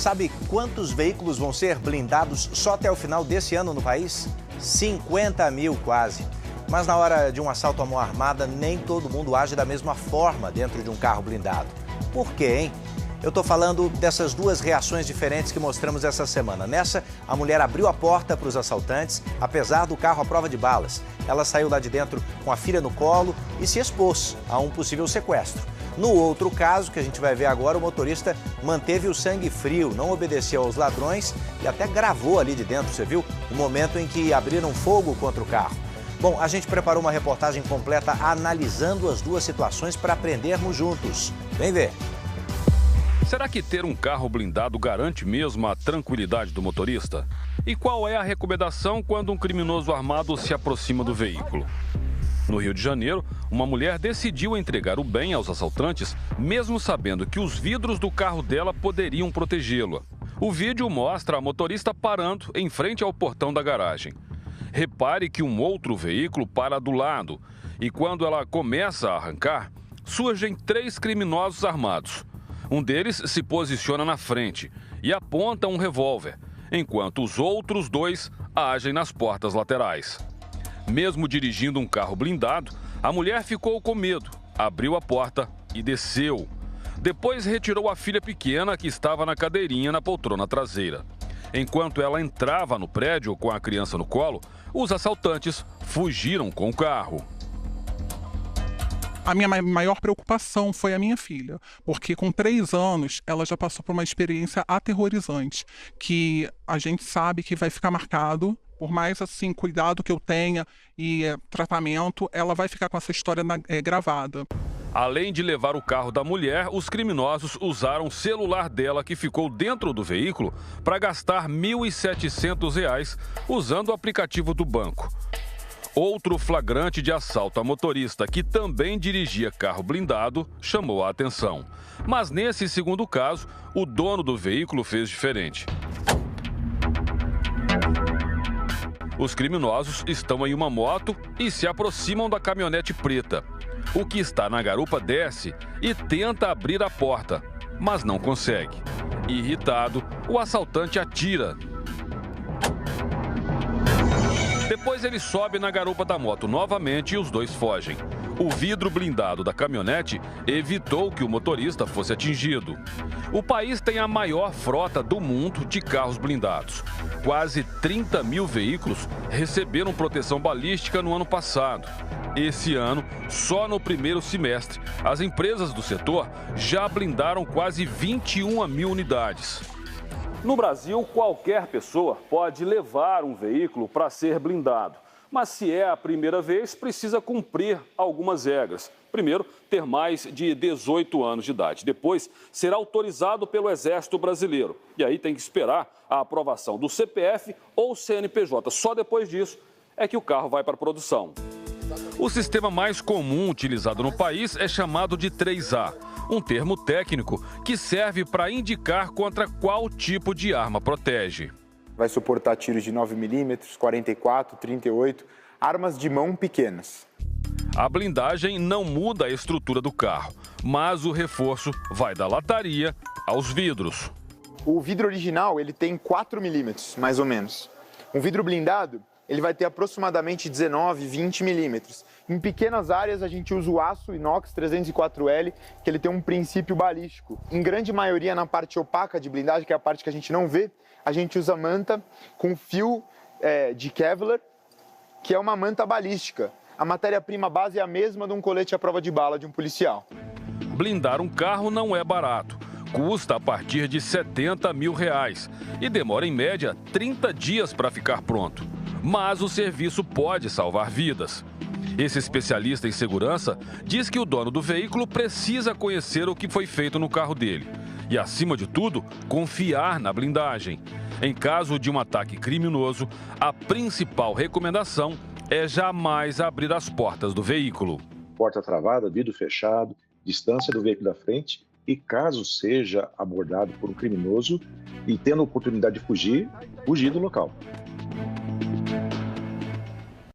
Sabe quantos veículos vão ser blindados só até o final desse ano no país? 50 mil quase. Mas na hora de um assalto à mão armada, nem todo mundo age da mesma forma dentro de um carro blindado. Por quê, hein? Eu tô falando dessas duas reações diferentes que mostramos essa semana. Nessa, a mulher abriu a porta para os assaltantes, apesar do carro à prova de balas. Ela saiu lá de dentro com a filha no colo e se expôs a um possível sequestro. No outro caso, que a gente vai ver agora, o motorista manteve o sangue frio, não obedeceu aos ladrões e até gravou ali de dentro, você viu? O momento em que abriram fogo contra o carro. Bom, a gente preparou uma reportagem completa analisando as duas situações para aprendermos juntos. Vem ver. Será que ter um carro blindado garante mesmo a tranquilidade do motorista? E qual é a recomendação quando um criminoso armado se aproxima do veículo? No Rio de Janeiro, uma mulher decidiu entregar o bem aos assaltantes, mesmo sabendo que os vidros do carro dela poderiam protegê-la. O vídeo mostra a motorista parando em frente ao portão da garagem. Repare que um outro veículo para do lado e quando ela começa a arrancar, surgem 3 criminosos armados. Um deles se posiciona na frente e aponta um revólver, enquanto os outros 2 agem nas portas laterais. Mesmo dirigindo um carro blindado, a mulher ficou com medo, abriu a porta e desceu. Depois retirou a filha pequena que estava na cadeirinha na poltrona traseira. Enquanto ela entrava no prédio com a criança no colo, os assaltantes fugiram com o carro. A minha maior preocupação foi a minha filha, porque com 3 anos ela já passou por uma experiência aterrorizante, que a gente sabe que vai ficar marcado. Por mais assim, cuidado que eu tenha e tratamento, ela vai ficar com essa história gravada. Além de levar o carro da mulher, os criminosos usaram o celular dela que ficou dentro do veículo para gastar R$ 1.700 usando o aplicativo do banco. Outro flagrante de assalto a motorista que também dirigia carro blindado chamou a atenção. Mas nesse segundo caso, o dono do veículo fez diferente. Os criminosos estão em uma moto e se aproximam da caminhonete preta. O que está na garupa desce e tenta abrir a porta, mas não consegue. Irritado, o assaltante atira. Depois ele sobe na garupa da moto novamente e os 2 fogem. O vidro blindado da caminhonete evitou que o motorista fosse atingido. O país tem a maior frota do mundo de carros blindados. Quase 30 mil veículos receberam proteção balística no ano passado. Esse ano, só no primeiro semestre, as empresas do setor já blindaram quase 21 mil unidades. No Brasil, qualquer pessoa pode levar um veículo para ser blindado. Mas se é a primeira vez, precisa cumprir algumas regras. Primeiro, ter mais de 18 anos de idade. Depois, ser autorizado pelo Exército Brasileiro. E aí tem que esperar a aprovação do CPF ou CNPJ. Só depois disso é que o carro vai para a produção. O sistema mais comum utilizado no país é chamado de 3A, um termo técnico que serve para indicar contra qual tipo de arma protege. Vai suportar tiros de 9mm, 44, 38, armas de mão pequenas. A blindagem não muda a estrutura do carro, mas o reforço vai da lataria aos vidros. O vidro original ele tem 4mm, mais ou menos. Um vidro blindado ele vai ter aproximadamente 19, 20 milímetros. Em pequenas áreas a gente usa o aço inox 304L, que ele tem um princípio balístico. Em grande maioria na parte opaca de blindagem, que é a parte que a gente não vê, a gente usa manta com fio de Kevlar, que é uma manta balística. A matéria-prima base é a mesma de um colete à prova de bala de um policial. Blindar um carro não é barato. Custa a partir de R$ 70 mil e demora em média 30 dias para ficar pronto. Mas o serviço pode salvar vidas. Esse especialista em segurança diz que o dono do veículo precisa conhecer o que foi feito no carro dele. E, acima de tudo, confiar na blindagem. Em caso de um ataque criminoso, a principal recomendação é jamais abrir as portas do veículo. Porta travada, vidro fechado, distância do veículo da frente e, caso seja abordado por um criminoso e tendo a oportunidade de fugir do local.